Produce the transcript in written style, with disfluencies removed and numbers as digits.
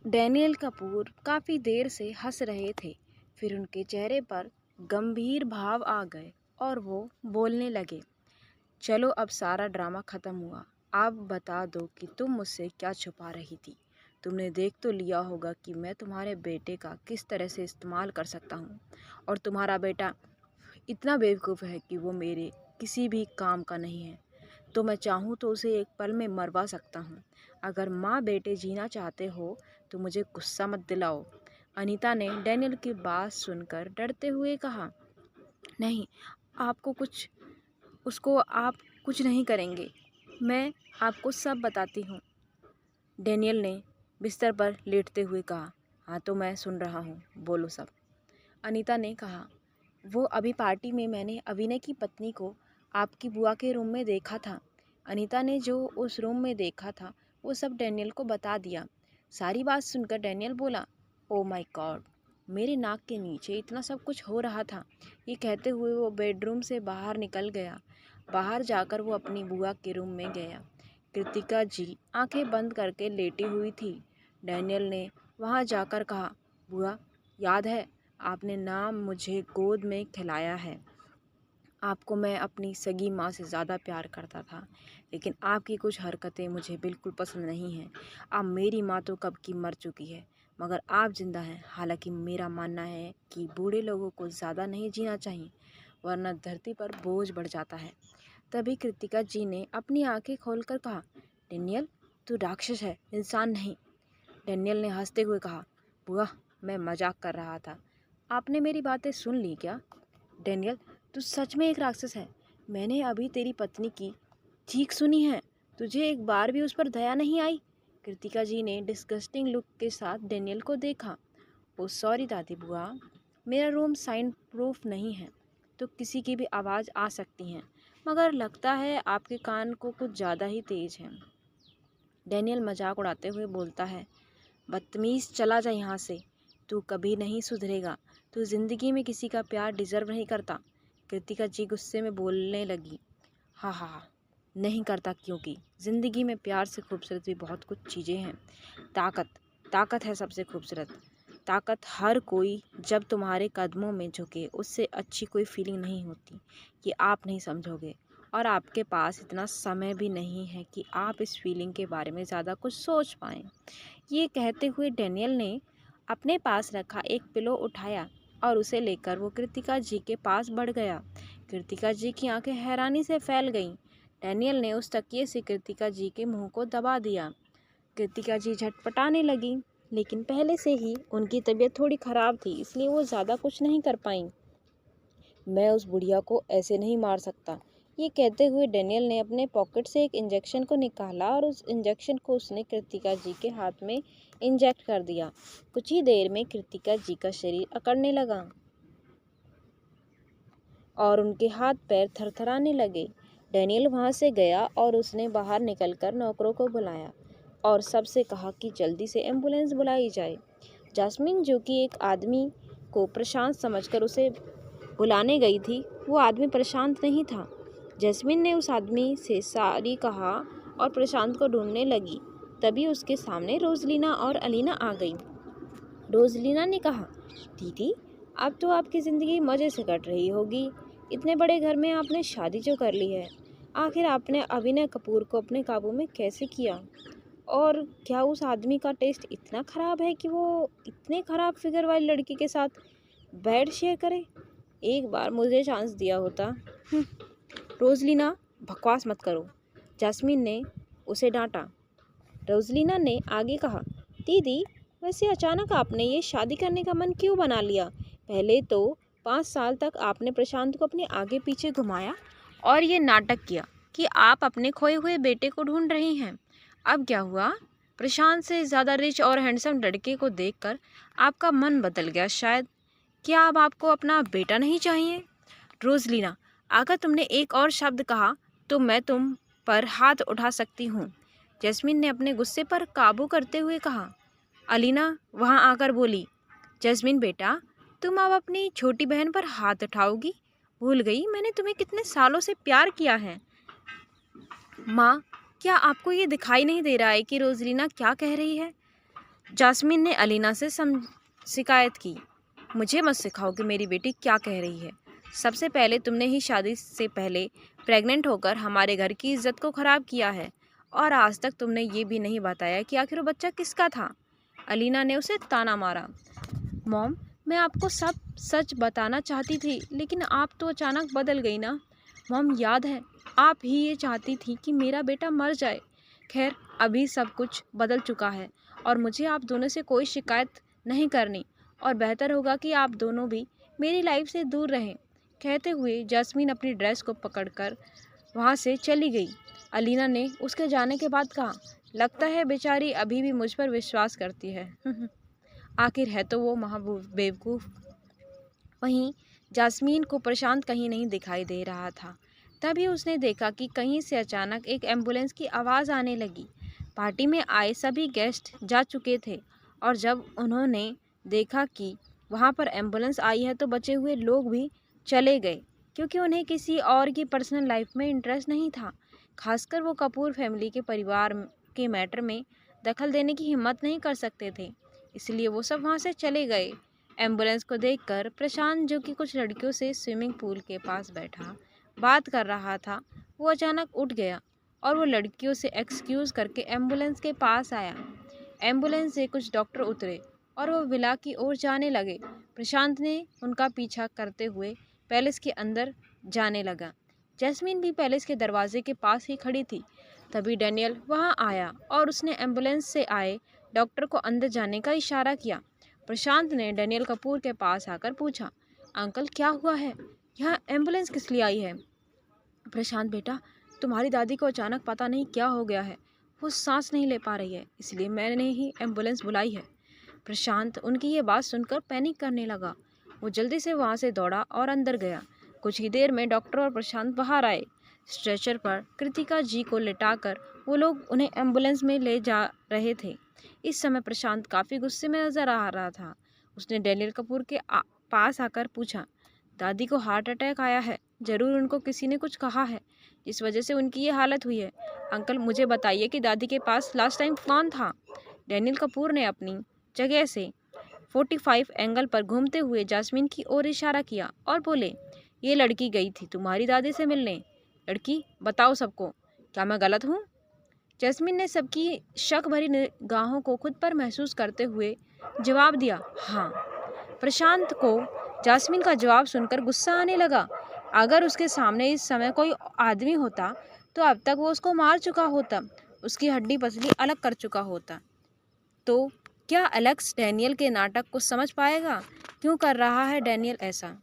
Daniel Kapoor काफ़ी देर से हंस रहे थे। फिर उनके चेहरे पर गंभीर भाव आ गए और वो बोलने लगे, चलो अब सारा ड्रामा ख़त्म हुआ। आप बता दो कि तुम मुझसे क्या छुपा रही थी। तुमने देख तो लिया होगा कि मैं तुम्हारे बेटे का किस तरह से इस्तेमाल कर सकता हूँ, और तुम्हारा बेटा इतना बेवकूफ़ है कि वो मेरे किसी भी काम का नहीं है। तो मैं चाहूँ तो उसे एक पल में मरवा सकता हूँ। अगर माँ बेटे जीना चाहते हो तो मुझे गुस्सा मत दिलाओ। अनीता ने डैनियल की बात सुनकर डरते हुए कहा, नहीं, आपको कुछ उसको आप कुछ नहीं करेंगे। मैं आपको सब बताती हूँ। डैनियल ने बिस्तर पर लेटते हुए कहा, हाँ तो मैं सुन रहा हूँ, बोलो सब। अनीता ने कहा, वो अभी पार्टी में मैंने अभिनय की पत्नी को आपकी बुआ के रूम में देखा था। अनीता ने जो उस रूम में देखा था वो सब डैनियल को बता दिया। सारी बात सुनकर डैनियल बोला, ओ माय गॉड, मेरे नाक के नीचे इतना सब कुछ हो रहा था। ये कहते हुए वो बेडरूम से बाहर निकल गया। बाहर जाकर वो अपनी बुआ के रूम में गया। कृतिका जी आंखें बंद करके लेटी हुई थी। डैनियल ने वहां जाकर कहा, बुआ, याद है आपने ना मुझे गोद में खिलाया है। आपको मैं अपनी सगी माँ से ज़्यादा प्यार करता था, लेकिन आपकी कुछ हरकतें मुझे बिल्कुल पसंद नहीं हैं। अब मेरी माँ तो कब की मर चुकी है, मगर आप जिंदा हैं। हालांकि मेरा मानना है कि बूढ़े लोगों को ज़्यादा नहीं जीना चाहिए, वरना धरती पर बोझ बढ़ जाता है। तभी कृतिका जी ने अपनी आंखें खोलकर कहा, डेनियल, तू राक्षस है, इंसान नहीं। डेनियल ने हंसते हुए कहा, बुआ, मैं मजाक कर रहा था। आपने मेरी बातें सुन ली क्या? डेनियल, तू सच में एक राक्षस है। मैंने अभी तेरी पत्नी की चीख सुनी है। तुझे एक बार भी उस पर दया नहीं आई? कृतिका जी ने डिस्गस्टिंग लुक के साथ डेनियल को देखा। ओ सॉरी दादी बुआ, मेरा रूम साउंड प्रूफ नहीं है तो किसी की भी आवाज़ आ सकती है, मगर लगता है आपके कान को कुछ ज़्यादा ही तेज है। डेनियल मजाक उड़ाते हुए बोलता है, बदतमीज़, चला जा यहाँ से। तू कभी नहीं सुधरेगा। तू ज़िंदगी में किसी का प्यार डिज़र्व नहीं करता। कृतिका जी गुस्से में बोलने लगी, हाँ हाँ हाँ, नहीं करता, क्योंकि ज़िंदगी में प्यार से खूबसूरत भी बहुत कुछ चीज़ें हैं। ताकत, ताकत है सबसे खूबसूरत। ताकत हर कोई जब तुम्हारे कदमों में झुके, उससे अच्छी कोई फीलिंग नहीं होती। कि आप नहीं समझोगे, और आपके पास इतना समय भी नहीं है कि आप इस फीलिंग के बारे में ज़्यादा कुछ सोच पाएँ। ये कहते हुए डैनियल ने अपने पास रखा एक पिलो उठाया और उसे लेकर वो कृतिका जी के पास बढ़ गया। कृतिका जी की आंखें हैरानी से फैल गईं। डैनियल ने उस तकिए से कृतिका जी के मुंह को दबा दिया। कृतिका जी झटपटाने लगी, लेकिन पहले से ही उनकी तबीयत थोड़ी ख़राब थी, इसलिए वो ज़्यादा कुछ नहीं कर पाईं। मैं उस बुढ़िया को ऐसे नहीं मार सकता। ये कहते हुए डैनियल ने अपने पॉकेट से एक इंजेक्शन को निकाला और उस इंजेक्शन को उसने कृतिका जी के हाथ में इंजेक्ट कर दिया। कुछ ही देर में कृतिका जी का शरीर अकड़ने लगा और उनके हाथ पैर थरथराने लगे। डैनियल वहां से गया और उसने बाहर निकलकर नौकरों को बुलाया और सबसे कहा कि जल्दी से एम्बुलेंस बुलाई जाए। जास्मिन, जो कि एक आदमी को प्रशांत समझकर उसे बुलाने गई थी, वो आदमी प्रशांत नहीं था। जैस्मिन ने उस आदमी से सारी कहा और प्रशांत को ढूंढने लगी। तभी उसके सामने रोजलीना और अलीना आ गई। रोजलीना ने कहा, दीदी, अब तो आपकी ज़िंदगी मज़े से कट रही होगी। इतने बड़े घर में आपने शादी जो कर ली है, आखिर आपने अभिनय कपूर को अपने काबू में कैसे किया? और क्या उस आदमी का टेस्ट इतना ख़राब है कि वो इतने ख़राब फिगर वाली लड़की के साथ बेड शेयर करे? एक बार मुझे चांस दिया होता। रोजलीना, बकवास मत करो, जास्मिन ने उसे डांटा। रोजलीना ने आगे कहा, दीदी, वैसे अचानक आपने ये शादी करने का मन क्यों बना लिया? पहले तो 5 साल तक आपने प्रशांत को अपने आगे पीछे घुमाया और ये नाटक किया कि आप अपने खोए हुए बेटे को ढूंढ रही हैं। अब क्या हुआ? प्रशांत से ज़्यादा रिच और हैंडसम लड़के को देखकर आपका मन बदल गया शायद। क्या अब आपको अपना बेटा नहीं चाहिए? रोजलीना, अगर तुमने एक और शब्द कहा तो मैं तुम पर हाथ उठा सकती हूँ, जैस्मिन ने अपने गुस्से पर काबू करते हुए कहा। अलीना वहाँ आकर बोली, जैस्मिन बेटा, तुम अब अपनी छोटी बहन पर हाथ उठाओगी? भूल गई मैंने तुम्हें कितने सालों से प्यार किया है। माँ, क्या आपको ये दिखाई नहीं दे रहा है कि रोजलीना क्या कह रही है? जास्मीन ने अलीना से शिकायत की। मुझे मत सिखाओ कि मेरी बेटी क्या कह रही है। सबसे पहले तुमने ही शादी से पहले प्रेग्नेंट होकर हमारे घर की इज्जत को ख़राब किया है, और आज तक तुमने ये भी नहीं बताया कि आखिर वो बच्चा किसका था। अलीना ने उसे ताना मारा। मॉम, मैं आपको सब सच बताना चाहती थी, लेकिन आप तो अचानक बदल गई ना। मॉम, याद है आप ही ये चाहती थी कि मेरा बेटा मर जाए। खैर, अभी सब कुछ बदल चुका है और मुझे आप दोनों से कोई शिकायत नहीं करनी, और बेहतर होगा कि आप दोनों भी मेरी लाइफ से दूर रहें। कहते हुए जास्मीन अपनी ड्रेस को पकड़कर वहाँ से चली गई। अलीना ने उसके जाने के बाद कहा, लगता है बेचारी अभी भी मुझ पर विश्वास करती है। आखिर है तो वो बेवकूफ़। वहीं जास्मीन को प्रशांत कहीं नहीं दिखाई दे रहा था। तभी उसने देखा कि कहीं से अचानक एक एम्बुलेंस की आवाज़ आने लगी। पार्टी में आए सभी गेस्ट जा चुके थे, और जब उन्होंने देखा कि वहाँ पर एम्बुलेंस आई है तो बचे हुए लोग भी चले गए, क्योंकि उन्हें किसी और की पर्सनल लाइफ में इंटरेस्ट नहीं था। खासकर वो कपूर फैमिली के परिवार के मैटर में दखल देने की हिम्मत नहीं कर सकते थे, इसलिए वो सब वहाँ से चले गए। एम्बुलेंस को देखकर प्रशांत, जो कि कुछ लड़कियों से स्विमिंग पूल के पास बैठा बात कर रहा था, वो अचानक उठ गया और वो लड़कियों से एक्सक्यूज़ करके एम्बुलेंस के पास आया। एम्बुलेंस से कुछ डॉक्टर उतरे और वो विला की ओर जाने लगे। प्रशांत ने उनका पीछा करते हुए पैलेस के अंदर जाने लगा। जैस्मीन भी पैलेस के दरवाजे के पास ही खड़ी थी। तभी डैनियल वहां आया और उसने एम्बुलेंस से आए डॉक्टर को अंदर जाने का इशारा किया। प्रशांत ने डैनियल कपूर के पास आकर पूछा, अंकल क्या हुआ है? यहाँ एम्बुलेंस किस लिए आई है? प्रशांत बेटा, तुम्हारी दादी को अचानक पता नहीं क्या हो गया है। वो सांस नहीं ले पा रही है, इसलिए मैंने ही एम्बुलेंस बुलाई है। प्रशांत उनकी ये बात सुनकर पैनिक करने लगा। वो जल्दी से वहाँ से दौड़ा और अंदर गया। कुछ ही देर में डॉक्टर और प्रशांत बाहर आए। स्ट्रेचर पर कृतिका जी को लिटाकर वो लोग उन्हें एम्बुलेंस में ले जा रहे थे। इस समय प्रशांत काफ़ी गुस्से में नजर आ रहा था। उसने डैनियल कपूर के पास आकर पूछा, दादी को हार्ट अटैक आया है, ज़रूर उनको किसी ने कुछ कहा है जिस वजह से उनकी ये हालत हुई है। अंकल, मुझे बताइए कि दादी के पास लास्ट टाइम कौन था? डैनियल कपूर ने अपनी जगह से 45 एंगल पर घूमते हुए जास्मीन की ओर इशारा किया और बोले, ये लड़की गई थी तुम्हारी दादी से मिलने। लड़की? बताओ सबको, क्या मैं गलत हूँ? जैस्मीन ने सबकी शक भरी निगाहों को खुद पर महसूस करते हुए जवाब दिया, हाँ। प्रशांत को जास्मीन का जवाब सुनकर गुस्सा आने लगा। अगर उसके सामने इस समय कोई आदमी होता तो अब तक वो उसको मार चुका होता, उसकी हड्डी पसली अलग कर चुका होता। तो क्या एलेक्स डैनियल के नाटक को समझ पाएगा? क्यों कर रहा है डैनियल ऐसा?